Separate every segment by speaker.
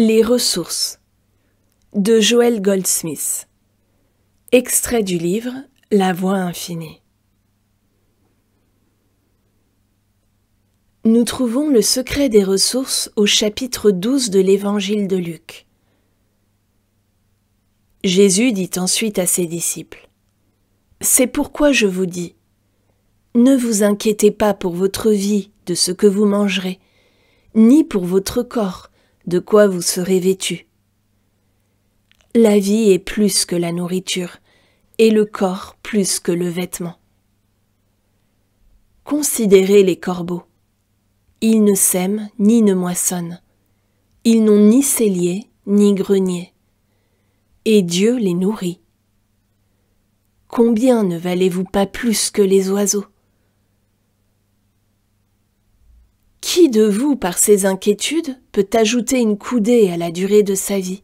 Speaker 1: Les ressources de Joel Goldsmith. Extrait du livre La Voie infinie. Nous trouvons le secret des ressources au chapitre 12 de l'Évangile de Luc. Jésus dit ensuite à ses disciples : « C'est pourquoi je vous dis, ne vous inquiétez pas pour votre vie de ce que vous mangerez, ni pour votre corps de quoi vous serez vêtus. La vie est plus que la nourriture, et le corps plus que le vêtement. Considérez les corbeaux. Ils ne sèment ni ne moissonnent. Ils n'ont ni cellier ni grenier. Et Dieu les nourrit. Combien ne valez-vous pas plus que les oiseaux ? Qui de vous, par ses inquiétudes, peut ajouter une coudée à la durée de sa vie ?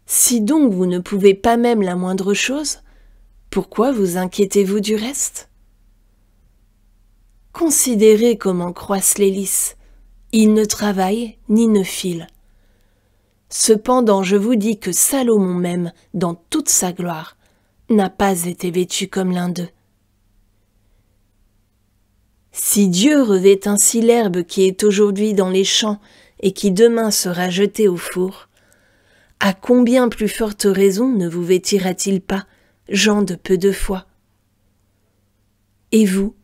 Speaker 1: Si donc vous ne pouvez pas même la moindre chose, pourquoi vous inquiétez-vous du reste ? Considérez comment croissent les lys. Ils ne travaillent ni ne filent. Cependant, je vous dis que Salomon même, dans toute sa gloire, n'a pas été vêtu comme l'un d'eux. Si Dieu revêt ainsi l'herbe qui est aujourd'hui dans les champs et qui demain sera jetée au four, à combien plus forte raison ne vous vêtira-t-il pas, gens de peu de foi ? Et vous,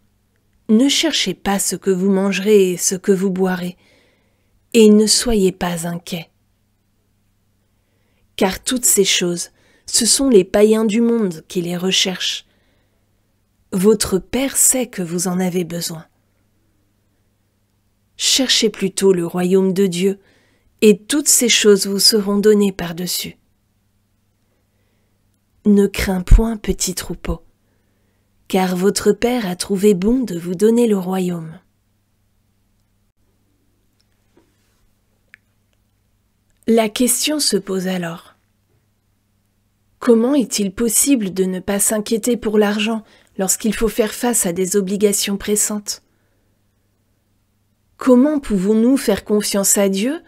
Speaker 1: ne cherchez pas ce que vous mangerez et ce que vous boirez, et ne soyez pas inquiets. Car toutes ces choses, ce sont les païens du monde qui les recherchent. Votre Père sait que vous en avez besoin. Cherchez plutôt le royaume de Dieu, et toutes ces choses vous seront données par-dessus. Ne crains point, petit troupeau, car votre Père a trouvé bon de vous donner le royaume. La question se pose alors : comment est-il possible de ne pas s'inquiéter pour l'argent lorsqu'il faut faire face à des obligations pressantes ? Comment pouvons-nous faire confiance à Dieu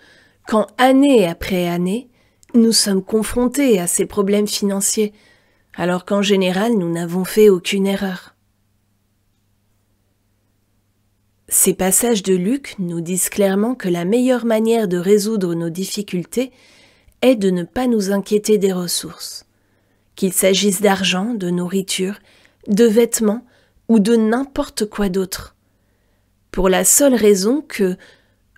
Speaker 1: quand, année après année, nous sommes confrontés à ces problèmes financiers, alors qu'en général, nous n'avons fait aucune erreur ? Ces passages de Luc nous disent clairement que la meilleure manière de résoudre nos difficultés est de ne pas nous inquiéter des ressources, qu'il s'agisse d'argent, de nourriture, de vêtements ou de n'importe quoi d'autre, pour la seule raison que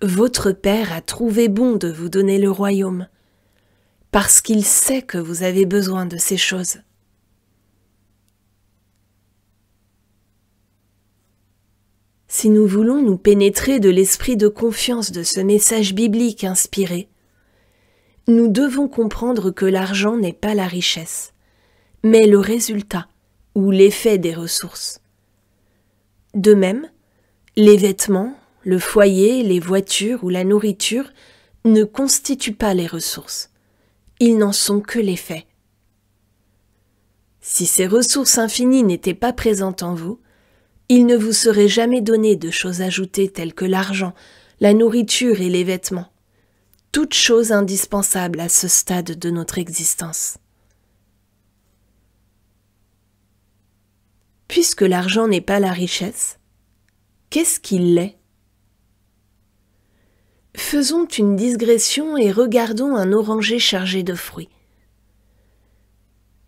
Speaker 1: votre Père a trouvé bon de vous donner le royaume, parce qu'il sait que vous avez besoin de ces choses. Si nous voulons nous pénétrer de l'esprit de confiance de ce message biblique inspiré, nous devons comprendre que l'argent n'est pas la richesse, mais le résultat ou l'effet des ressources. De même, les vêtements, le foyer, les voitures ou la nourriture ne constituent pas les ressources. Ils n'en sont que l'effet. Si ces ressources infinies n'étaient pas présentes en vous, il ne vous serait jamais donné de choses ajoutées telles que l'argent, la nourriture et les vêtements, toutes choses indispensables à ce stade de notre existence. Puisque l'argent n'est pas la richesse, qu'est-ce qu'il l'est ? Faisons une digression et regardons un oranger chargé de fruits.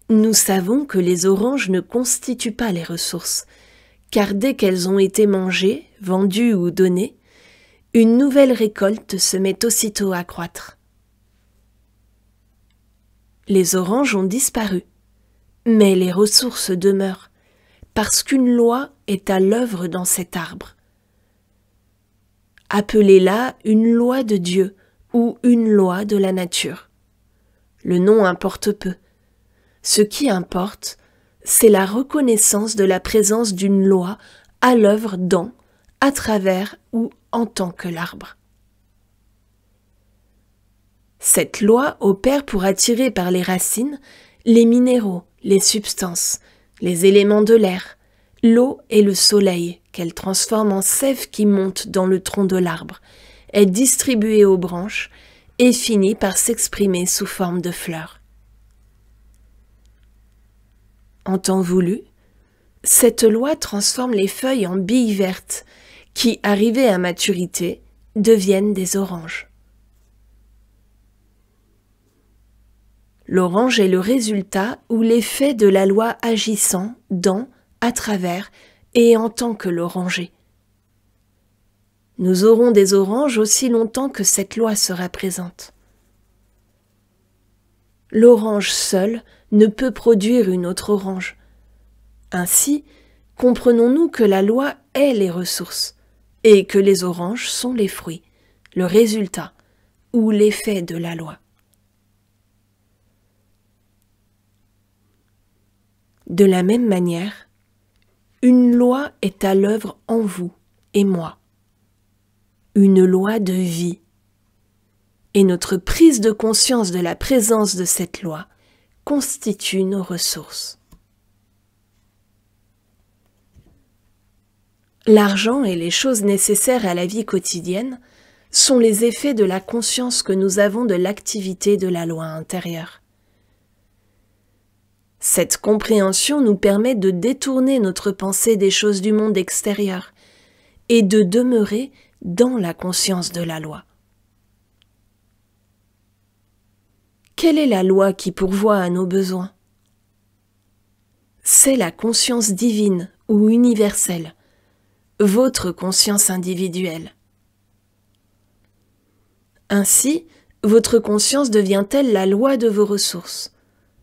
Speaker 1: Nous savons que les oranges ne constituent pas les ressources, car dès qu'elles ont été mangées, vendues ou données, une nouvelle récolte se met aussitôt à croître. Les oranges ont disparu, mais les ressources demeurent, parce qu'une loi est à l'œuvre dans cet arbre. Appelez-la une loi de Dieu ou une loi de la nature. Le nom importe peu. Ce qui importe, c'est la reconnaissance de la présence d'une loi à l'œuvre dans, à travers ou en tant que l'arbre. Cette loi opère pour attirer par les racines les minéraux, les substances, les éléments de l'air, l'eau et le soleil qu'elle transforme en sève qui monte dans le tronc de l'arbre est distribuée aux branches et finit par s'exprimer sous forme de fleurs. En temps voulu, cette loi transforme les feuilles en billes vertes qui, arrivées à maturité, deviennent des oranges. L'orange est le résultat ou l'effet de la loi agissant dans, à travers et en tant que l'oranger. Nous aurons des oranges aussi longtemps que cette loi sera présente. L'orange seule ne peut produire une autre orange. Ainsi, comprenons-nous que la loi est les ressources et que les oranges sont les fruits, le résultat ou l'effet de la loi. De la même manière, une loi est à l'œuvre en vous et moi, une loi de vie. Et notre prise de conscience de la présence de cette loi constitue nos ressources. L'argent et les choses nécessaires à la vie quotidienne sont les effets de la conscience que nous avons de l'activité de la loi intérieure. Cette compréhension nous permet de détourner notre pensée des choses du monde extérieur et de demeurer dans la conscience de la loi. Quelle est la loi qui pourvoit à nos besoins? C'est la conscience divine ou universelle, votre conscience individuelle. Ainsi, votre conscience devient-elle la loi de vos ressources,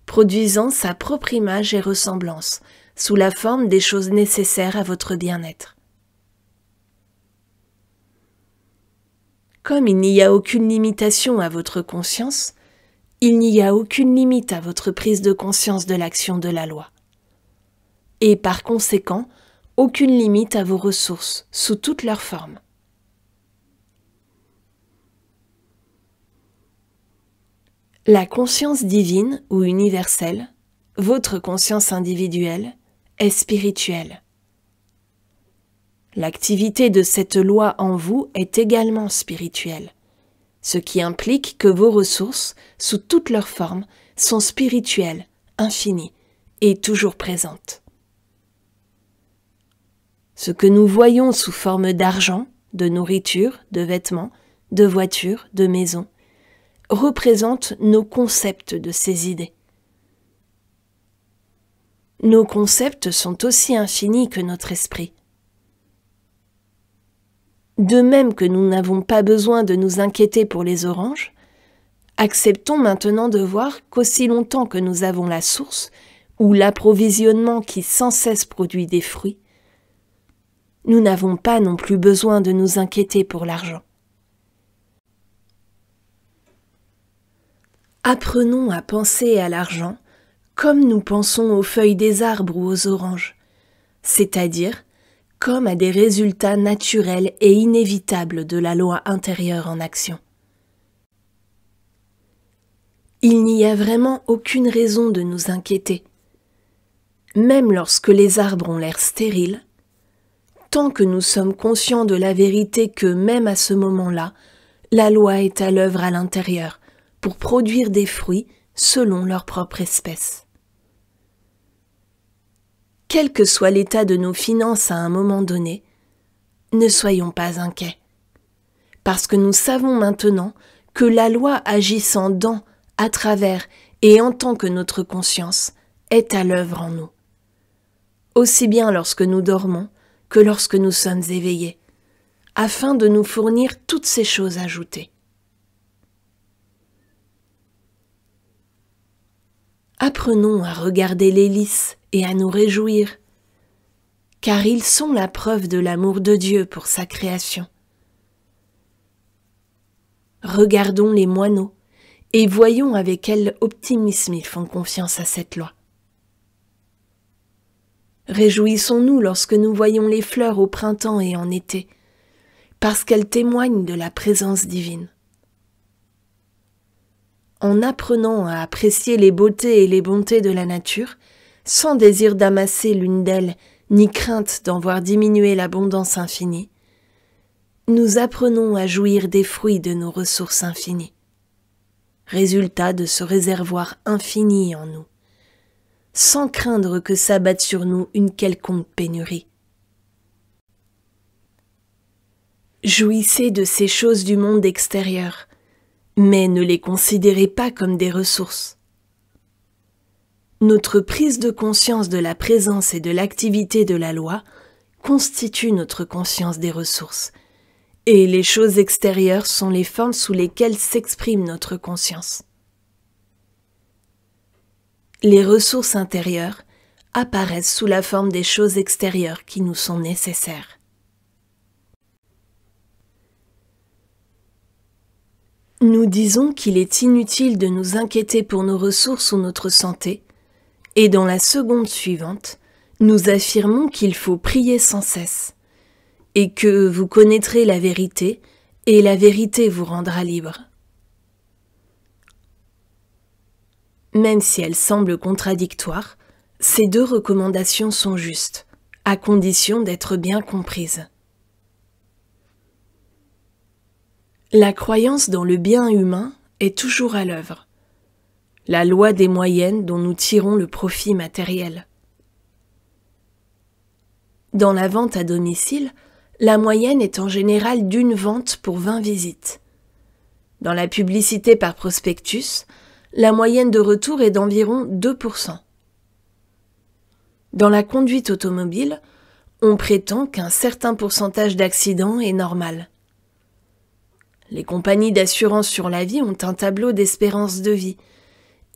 Speaker 1: produisant sa propre image et ressemblance, sous la forme des choses nécessaires à votre bien-être. Comme il n'y a aucune limitation à votre conscience, il n'y a aucune limite à votre prise de conscience de l'action de la loi. Et par conséquent, aucune limite à vos ressources, sous toutes leurs formes. La conscience divine ou universelle, votre conscience individuelle, est spirituelle. L'activité de cette loi en vous est également spirituelle, ce qui implique que vos ressources, sous toutes leurs formes, sont spirituelles, infinies et toujours présentes. Ce que nous voyons sous forme d'argent, de nourriture, de vêtements, de voitures, de maisons, représente nos concepts de ces idées. Nos concepts sont aussi infinis que notre esprit. De même que nous n'avons pas besoin de nous inquiéter pour les oranges, acceptons maintenant de voir qu'aussi longtemps que nous avons la source ou l'approvisionnement qui sans cesse produit des fruits, nous n'avons pas non plus besoin de nous inquiéter pour l'argent. Apprenons à penser à l'argent comme nous pensons aux feuilles des arbres ou aux oranges, c'est-à-dire comme à des résultats naturels et inévitables de la loi intérieure en action. Il n'y a vraiment aucune raison de nous inquiéter. Même lorsque les arbres ont l'air stériles, tant que nous sommes conscients de la vérité que même à ce moment-là, la loi est à l'œuvre à l'intérieur pour produire des fruits selon leur propre espèce. Quel que soit l'état de nos finances à un moment donné, ne soyons pas inquiets, parce que nous savons maintenant que la loi agissant dans, à travers et en tant que notre conscience est à l'œuvre en nous, aussi bien lorsque nous dormons que lorsque nous sommes éveillés, afin de nous fournir toutes ces choses ajoutées. Apprenons à regarder les lys et à nous réjouir, car ils sont la preuve de l'amour de Dieu pour sa création. Regardons les moineaux et voyons avec quel optimisme ils font confiance à cette loi. Réjouissons-nous lorsque nous voyons les fleurs au printemps et en été, parce qu'elles témoignent de la présence divine. En apprenant à apprécier les beautés et les bontés de la nature, sans désir d'amasser l'une d'elles, ni crainte d'en voir diminuer l'abondance infinie, nous apprenons à jouir des fruits de nos ressources infinies, résultat de ce réservoir infini en nous, sans craindre que s'abatte sur nous une quelconque pénurie. Jouissez de ces choses du monde extérieur, mais ne les considérez pas comme des ressources. Notre prise de conscience de la présence et de l'activité de la loi constitue notre conscience des ressources, et les choses extérieures sont les formes sous lesquelles s'exprime notre conscience. Les ressources intérieures apparaissent sous la forme des choses extérieures qui nous sont nécessaires. Nous disons qu'il est inutile de nous inquiéter pour nos ressources ou notre santé, et dans la seconde suivante, nous affirmons qu'il faut prier sans cesse, et que vous connaîtrez la vérité, et la vérité vous rendra libre. Même si elles semblent contradictoires, ces deux recommandations sont justes, à condition d'être bien comprises. La croyance dans le bien humain est toujours à l'œuvre, la loi des moyennes dont nous tirons le profit matériel. Dans la vente à domicile, la moyenne est en général d'une vente pour 20 visites. Dans la publicité par prospectus, la moyenne de retour est d'environ 2%. Dans la conduite automobile, on prétend qu'un certain pourcentage d'accidents est normal. Les compagnies d'assurance sur la vie ont un tableau d'espérance de vie,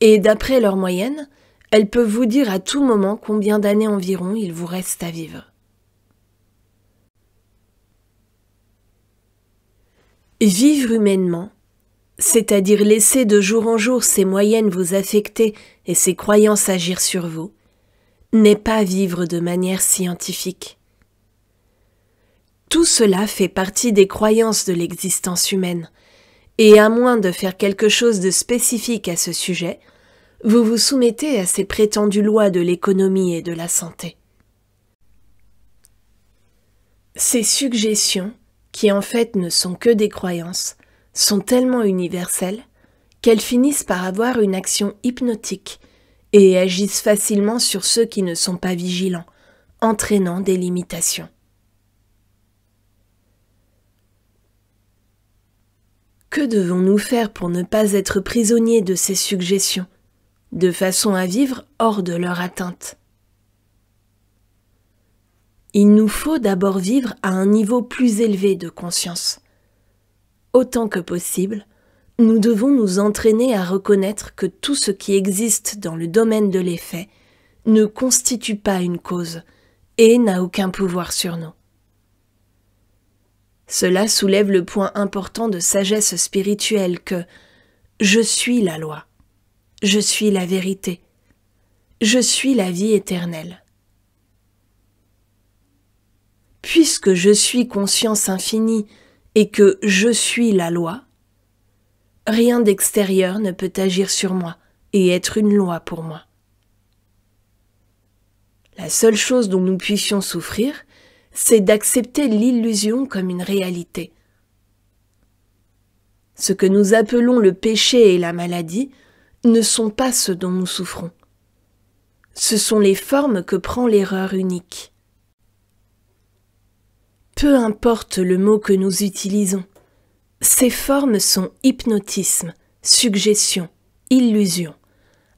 Speaker 1: et d'après leur moyenne, elles peuvent vous dire à tout moment combien d'années environ il vous reste à vivre. Vivre humainement, c'est-à-dire laisser de jour en jour ces moyennes vous affecter et ces croyances agir sur vous, n'est pas vivre de manière scientifique. Tout cela fait partie des croyances de l'existence humaine, et à moins de faire quelque chose de spécifique à ce sujet, vous vous soumettez à ces prétendues lois de l'économie et de la santé. Ces suggestions, qui en fait ne sont que des croyances, sont tellement universelles qu'elles finissent par avoir une action hypnotique et agissent facilement sur ceux qui ne sont pas vigilants, entraînant des limitations. Que devons-nous faire pour ne pas être prisonniers de ces suggestions, de façon à vivre hors de leur atteinte? Il nous faut d'abord vivre à un niveau plus élevé de conscience. Autant que possible, nous devons nous entraîner à reconnaître que tout ce qui existe dans le domaine de l'effet ne constitue pas une cause et n'a aucun pouvoir sur nous. Cela soulève le point important de sagesse spirituelle que je suis la loi, je suis la vérité, je suis la vie éternelle. Puisque je suis conscience infinie et que je suis la loi, rien d'extérieur ne peut agir sur moi et être une loi pour moi. La seule chose dont nous puissions souffrir, c'est d'accepter l'illusion comme une réalité. Ce que nous appelons le péché et la maladie ne sont pas ceux dont nous souffrons. Ce sont les formes que prend l'erreur unique. Peu importe le mot que nous utilisons, ces formes sont hypnotisme, suggestion, illusion,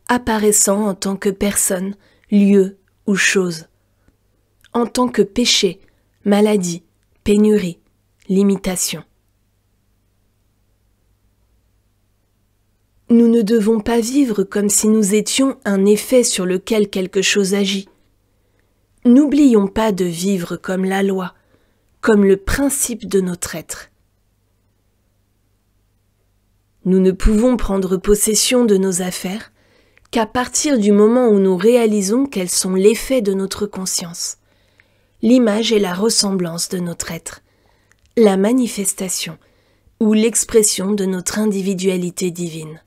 Speaker 1: apparaissant en tant que personne, lieu ou chose, en tant que péché, maladie, pénurie, limitation. Nous ne devons pas vivre comme si nous étions un effet sur lequel quelque chose agit. N'oublions pas de vivre comme la loi, comme le principe de notre être. Nous ne pouvons prendre possession de nos affaires qu'à partir du moment où nous réalisons qu'elles sont l'effet de notre conscience, l'image et la ressemblance de notre être, la manifestation ou l'expression de notre individualité divine.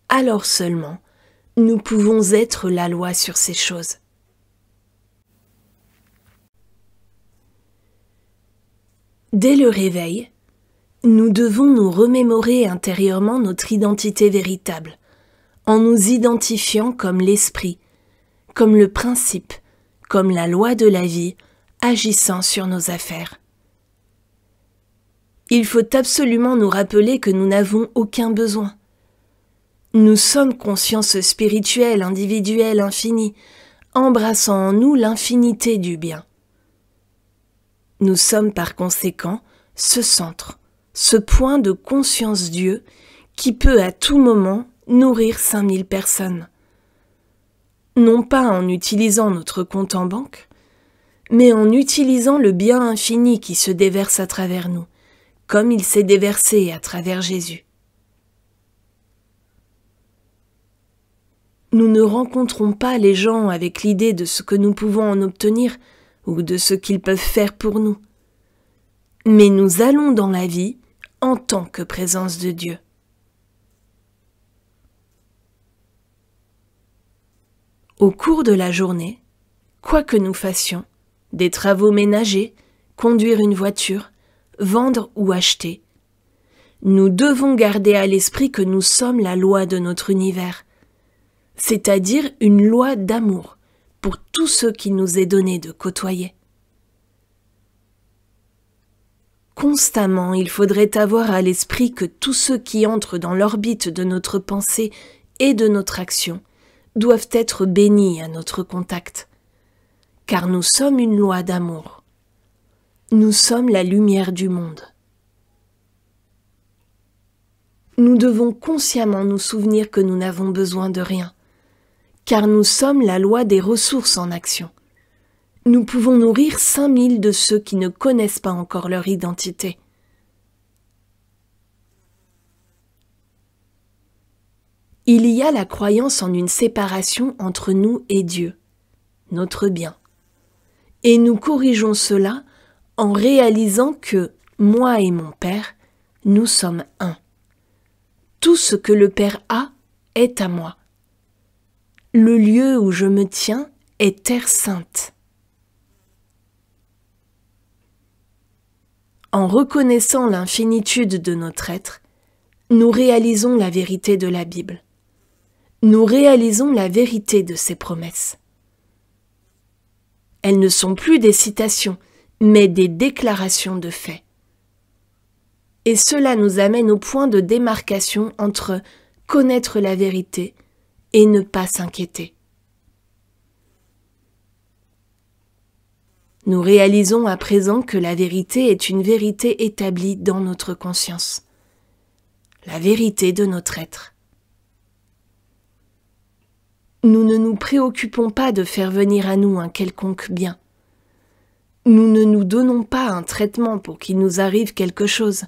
Speaker 1: Alors seulement, nous pouvons être la loi sur ces choses. Dès le réveil, nous devons nous remémorer intérieurement notre identité véritable, en nous identifiant comme l'esprit, comme le principe, comme la loi de la vie, agissant sur nos affaires. Il faut absolument nous rappeler que nous n'avons aucun besoin. Nous sommes conscience spirituelle, individuelle, infinie, embrassant en nous l'infinité du bien. Nous sommes par conséquent ce centre, ce point de conscience Dieu qui peut à tout moment nourrir 5000 personnes. Non pas en utilisant notre compte en banque, mais en utilisant le bien infini qui se déverse à travers nous, comme il s'est déversé à travers Jésus. Nous ne rencontrons pas les gens avec l'idée de ce que nous pouvons en obtenir ou de ce qu'ils peuvent faire pour nous, mais nous allons dans la vie en tant que présence de Dieu. Au cours de la journée, quoi que nous fassions, des travaux ménagers, conduire une voiture, vendre ou acheter, nous devons garder à l'esprit que nous sommes la loi de notre univers, c'est-à-dire une loi d'amour pour tous ceux qu'il nous est donné de côtoyer. Constamment, il faudrait avoir à l'esprit que tous ceux qui entrent dans l'orbite de notre pensée et de notre action doivent être bénis à notre contact, car nous sommes une loi d'amour. Nous sommes la lumière du monde. Nous devons consciemment nous souvenir que nous n'avons besoin de rien, car nous sommes la loi des ressources en action. Nous pouvons nourrir 5000 de ceux qui ne connaissent pas encore leur identité. Il y a la croyance en une séparation entre nous et Dieu, notre bien. Et nous corrigeons cela en réalisant que moi et mon Père, nous sommes un. Tout ce que le Père a est à moi. Le lieu où je me tiens est terre sainte. En reconnaissant l'infinitude de notre être, nous réalisons la vérité de la Bible. Nous réalisons la vérité de ses promesses. Elles ne sont plus des citations, mais des déclarations de faits. Et cela nous amène au point de démarcation entre connaître la vérité et ne pas s'inquiéter. Nous réalisons à présent que la vérité est une vérité établie dans notre conscience, la vérité de notre être. Nous ne nous préoccupons pas de faire venir à nous un quelconque bien. Nous ne nous donnons pas un traitement pour qu'il nous arrive quelque chose,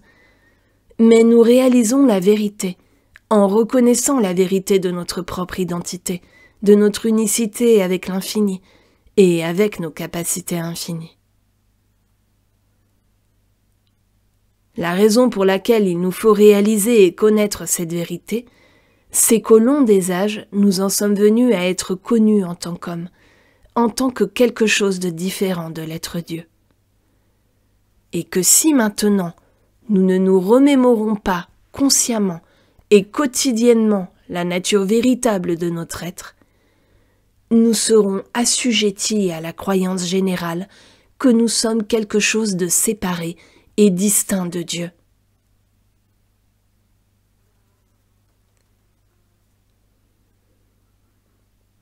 Speaker 1: mais nous réalisons la vérité en reconnaissant la vérité de notre propre identité, de notre unicité avec l'infini et avec nos capacités infinies. La raison pour laquelle il nous faut réaliser et connaître cette vérité, c'est qu'au long des âges, nous en sommes venus à être connus en tant qu'hommes, en tant que quelque chose de différent de l'être Dieu. Et que si maintenant, nous ne nous remémorons pas consciemment et quotidiennement la nature véritable de notre être, nous serons assujettis à la croyance générale que nous sommes quelque chose de séparé et distinct de Dieu.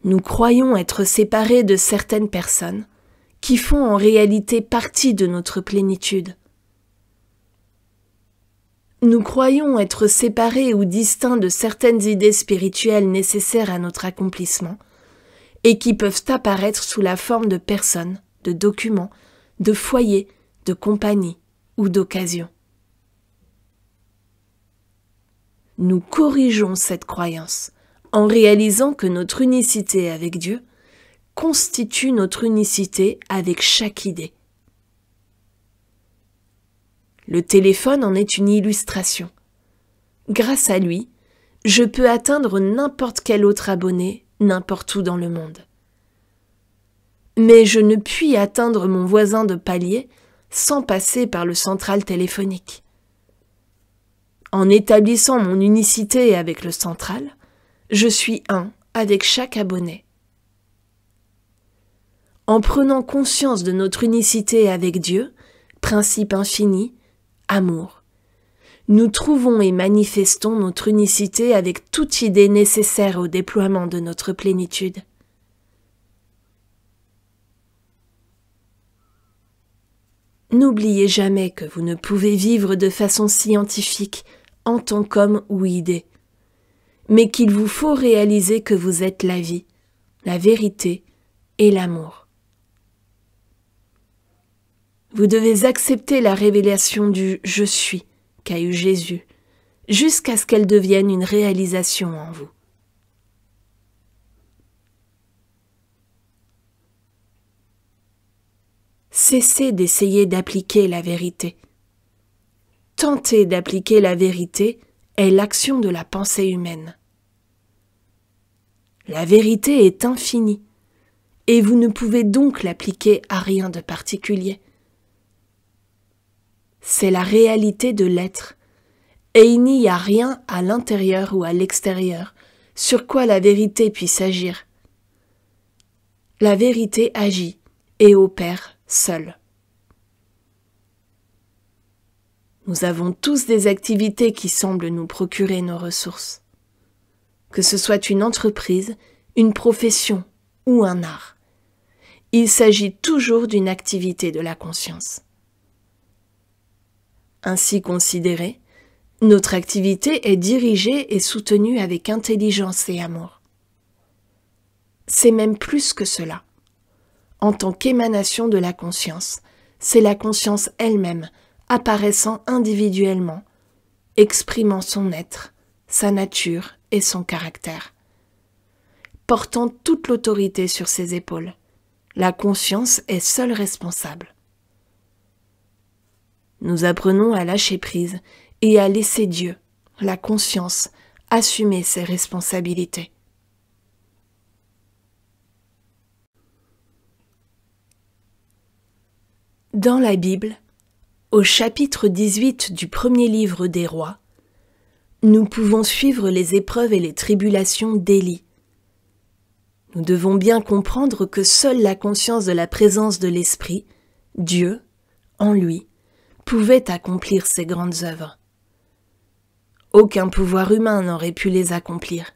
Speaker 1: Nous croyons être séparés de certaines personnes qui font en réalité partie de notre plénitude. Nous croyons être séparés ou distincts de certaines idées spirituelles nécessaires à notre accomplissement et qui peuvent apparaître sous la forme de personnes, de documents, de foyers, de compagnies ou d'occasions. Nous corrigeons cette croyance en réalisant que notre unicité avec Dieu constitue notre unicité avec chaque idée. Le téléphone en est une illustration. Grâce à lui, je peux atteindre n'importe quel autre abonné, n'importe où dans le monde. Mais je ne puis atteindre mon voisin de palier sans passer par le central téléphonique. En établissant mon unicité avec le central, je suis un avec chaque abonné. En prenant conscience de notre unicité avec Dieu, principe infini, amour, nous trouvons et manifestons notre unicité avec toute idée nécessaire au déploiement de notre plénitude. N'oubliez jamais que vous ne pouvez vivre de façon scientifique en tant qu'homme ou idée, mais qu'il vous faut réaliser que vous êtes la vie, la vérité et l'amour. Vous devez accepter la révélation du « je suis » qu'a eu Jésus, jusqu'à ce qu'elle devienne une réalisation en vous. Cessez d'essayer d'appliquer la vérité. Tenter d'appliquer la vérité est l'action de la pensée humaine. La vérité est infinie, et vous ne pouvez donc l'appliquer à rien de particulier. C'est la réalité de l'être, et il n'y a rien à l'intérieur ou à l'extérieur sur quoi la vérité puisse agir. La vérité agit et opère seule. Nous avons tous des activités qui semblent nous procurer nos ressources. Que ce soit une entreprise, une profession ou un art, il s'agit toujours d'une activité de la conscience. Ainsi considérée, notre activité est dirigée et soutenue avec intelligence et amour. C'est même plus que cela. En tant qu'émanation de la conscience, c'est la conscience elle-même, apparaissant individuellement, exprimant son être, sa nature et son caractère. Portant toute l'autorité sur ses épaules, la conscience est seule responsable. Nous apprenons à lâcher prise et à laisser Dieu, la conscience, assumer ses responsabilités. Dans la Bible, au chapitre 18 du premier livre des Rois, nous pouvons suivre les épreuves et les tribulations d'Élie. Nous devons bien comprendre que seule la conscience de la présence de l'Esprit, Dieu, en lui, pouvait accomplir ces grandes œuvres. Aucun pouvoir humain n'aurait pu les accomplir.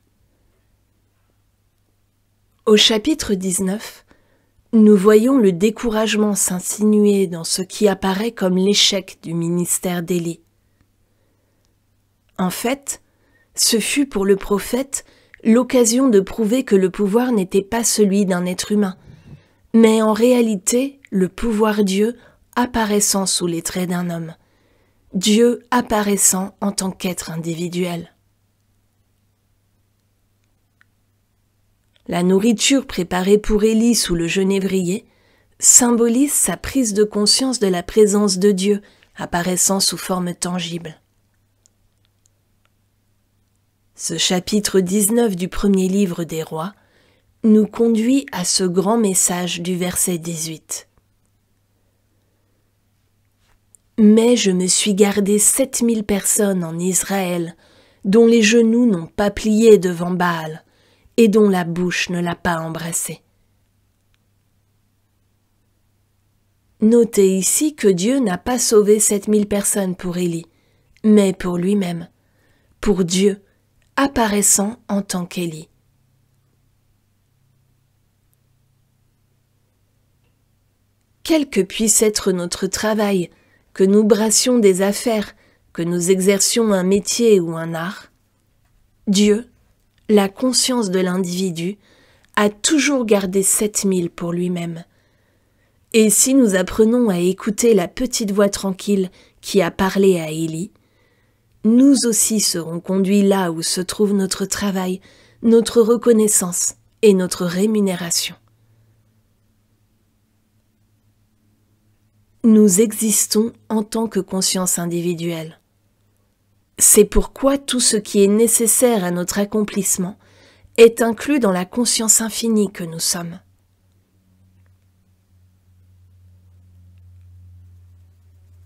Speaker 1: Au chapitre 19, nous voyons le découragement s'insinuer dans ce qui apparaît comme l'échec du ministère d'Élie. En fait, ce fut pour le prophète l'occasion de prouver que le pouvoir n'était pas celui d'un être humain, mais en réalité le pouvoir Dieu apparaissant sous les traits d'un homme, Dieu apparaissant en tant qu'être individuel. La nourriture préparée pour Élie sous le genévrier symbolise sa prise de conscience de la présence de Dieu apparaissant sous forme tangible. Ce chapitre 19 du premier livre des Rois nous conduit à ce grand message du verset 18. Mais je me suis gardé 7000 personnes en Israël, dont les genoux n'ont pas plié devant Baal, et dont la bouche ne l'a pas embrassé. Notez ici que Dieu n'a pas sauvé 7000 personnes pour Élie, mais pour lui-même, pour Dieu, apparaissant en tant qu'Élie. Quel que puisse être notre travail, que nous brassions des affaires, que nous exercions un métier ou un art, Dieu, la conscience de l'individu, a toujours gardé 7000 pour lui-même. Et si nous apprenons à écouter la petite voix tranquille qui a parlé à Élie, nous aussi serons conduits là où se trouve notre travail, notre reconnaissance et notre rémunération. Nous existons en tant que conscience individuelle. C'est pourquoi tout ce qui est nécessaire à notre accomplissement est inclus dans la conscience infinie que nous sommes.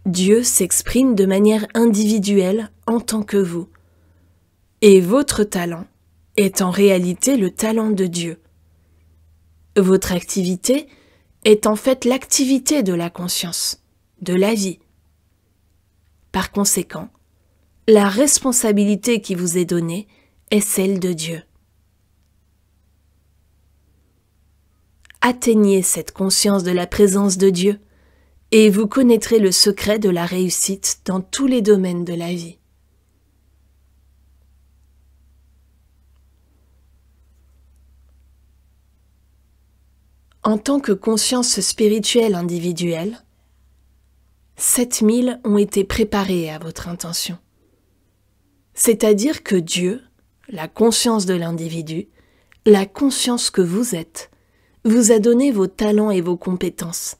Speaker 1: Dieu s'exprime de manière individuelle en tant que vous. Et votre talent est en réalité le talent de Dieu. Votre activité est en fait l'activité de la conscience, de la vie. Par conséquent, la responsabilité qui vous est donnée est celle de Dieu. Atteignez cette conscience de la présence de Dieu et vous connaîtrez le secret de la réussite dans tous les domaines de la vie. En tant que conscience spirituelle individuelle, 7000 ont été préparés à votre intention. C'est-à-dire que Dieu, la conscience de l'individu, la conscience que vous êtes, vous a donné vos talents et vos compétences,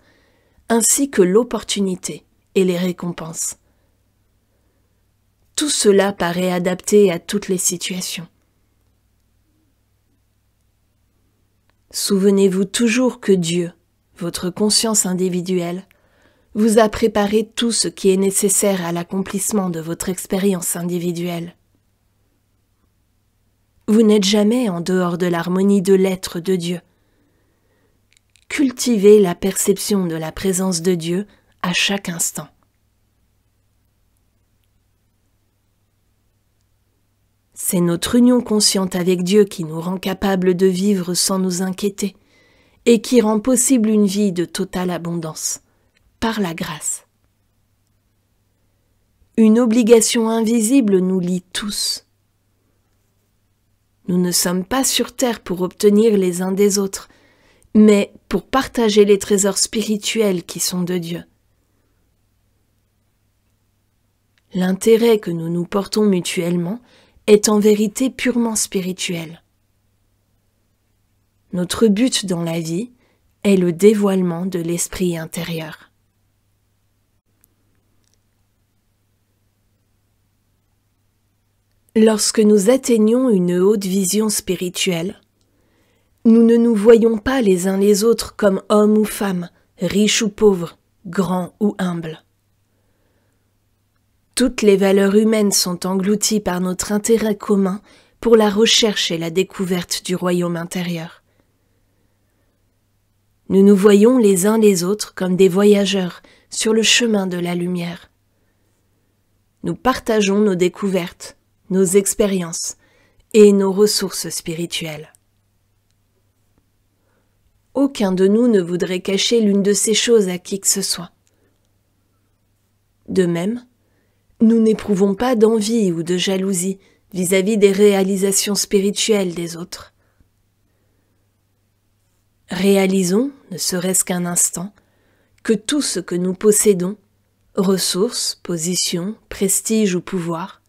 Speaker 1: ainsi que l'opportunité et les récompenses. Tout cela paraît adapté à toutes les situations. Souvenez-vous toujours que Dieu, votre conscience individuelle, vous a préparé tout ce qui est nécessaire à l'accomplissement de votre expérience individuelle. Vous n'êtes jamais en dehors de l'harmonie de l'être de Dieu. Cultivez la perception de la présence de Dieu à chaque instant. C'est notre union consciente avec Dieu qui nous rend capables de vivre sans nous inquiéter et qui rend possible une vie de totale abondance, par la grâce. Une obligation invisible nous lie tous. Nous ne sommes pas sur terre pour obtenir les uns des autres, mais pour partager les trésors spirituels qui sont de Dieu. L'intérêt que nous nous portons mutuellement est en vérité purement spirituel. Notre but dans la vie est le dévoilement de l'esprit intérieur. Lorsque nous atteignons une haute vision spirituelle, nous ne nous voyons pas les uns les autres comme hommes ou femmes, riches ou pauvres, grands ou humbles. Toutes les valeurs humaines sont englouties par notre intérêt commun pour la recherche et la découverte du royaume intérieur. Nous nous voyons les uns les autres comme des voyageurs sur le chemin de la lumière. Nous partageons nos découvertes, nos expériences et nos ressources spirituelles. Aucun de nous ne voudrait cacher l'une de ces choses à qui que ce soit. De même, nous n'éprouvons pas d'envie ou de jalousie vis-à-vis des réalisations spirituelles des autres. Réalisons, ne serait-ce qu'un instant, que tout ce que nous possédons, ressources, position, prestige ou pouvoir,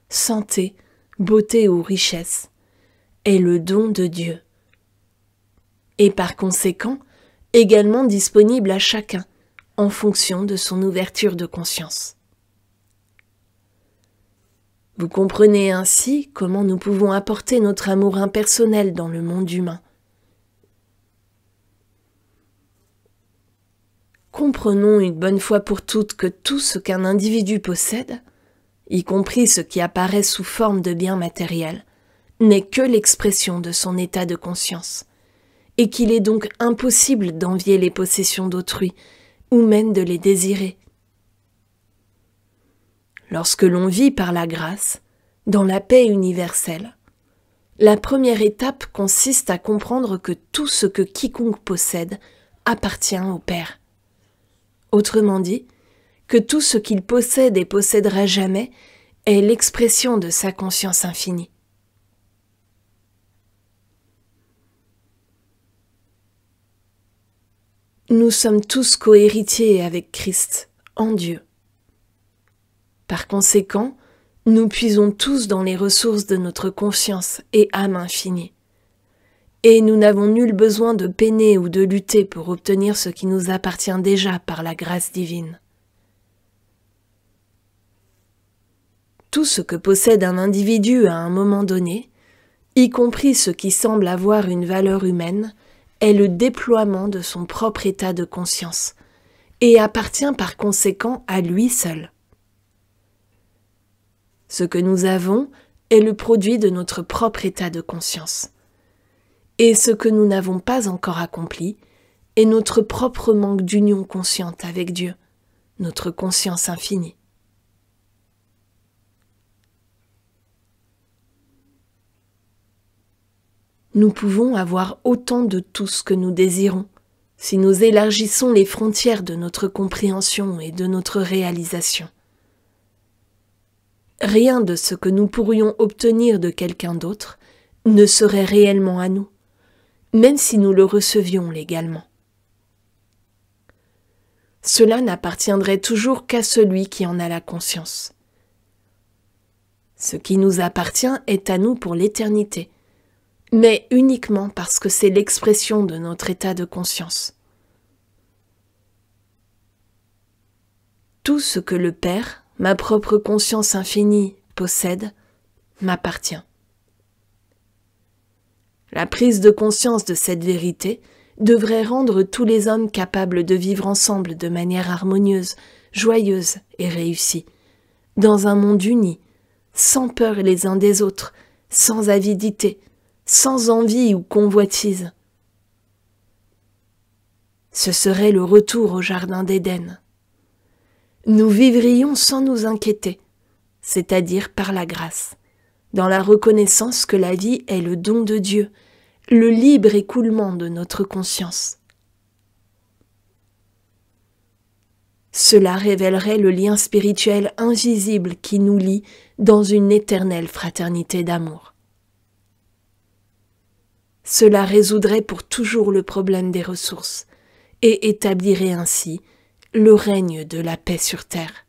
Speaker 1: santé, beauté ou richesse, est le don de Dieu. Et par conséquent, également disponible à chacun, en fonction de son ouverture de conscience. Vous comprenez ainsi comment nous pouvons apporter notre amour impersonnel dans le monde humain. Comprenons une bonne fois pour toutes que tout ce qu'un individu possède, y compris ce qui apparaît sous forme de biens matériels, n'est que l'expression de son état de conscience, et qu'il est donc impossible d'envier les possessions d'autrui, ou même de les désirer. Lorsque l'on vit par la grâce, dans la paix universelle, la première étape consiste à comprendre que tout ce que quiconque possède appartient au Père. Autrement dit, que tout ce qu'il possède et possédera jamais est l'expression de sa conscience infinie. Nous sommes tous cohéritiers avec Christ, en Dieu. Par conséquent, nous puisons tous dans les ressources de notre conscience et âme infinie. Et nous n'avons nul besoin de peiner ou de lutter pour obtenir ce qui nous appartient déjà par la grâce divine. Tout ce que possède un individu à un moment donné, y compris ce qui semble avoir une valeur humaine, est le déploiement de son propre état de conscience, et appartient par conséquent à lui seul. Ce que nous avons est le produit de notre propre état de conscience. Et ce que nous n'avons pas encore accompli est notre propre manque d'union consciente avec Dieu, notre conscience infinie. Nous pouvons avoir autant de tout ce que nous désirons si nous élargissons les frontières de notre compréhension et de notre réalisation. Rien de ce que nous pourrions obtenir de quelqu'un d'autre ne serait réellement à nous, même si nous le recevions légalement. Cela n'appartiendrait toujours qu'à celui qui en a la conscience. Ce qui nous appartient est à nous pour l'éternité, mais uniquement parce que c'est l'expression de notre état de conscience. Tout ce que le Père, ma propre conscience infinie, possède, m'appartient. La prise de conscience de cette vérité devrait rendre tous les hommes capables de vivre ensemble de manière harmonieuse, joyeuse et réussie, dans un monde uni, sans peur les uns des autres, sans avidité, sans envie ou convoitise. Ce serait le retour au jardin d'Éden. Nous vivrions sans nous inquiéter, c'est-à-dire par la grâce, dans la reconnaissance que la vie est le don de Dieu, le libre écoulement de notre conscience. Cela révélerait le lien spirituel invisible qui nous lie dans une éternelle fraternité d'amour. Cela résoudrait pour toujours le problème des ressources et établirait ainsi le règne de la paix sur terre.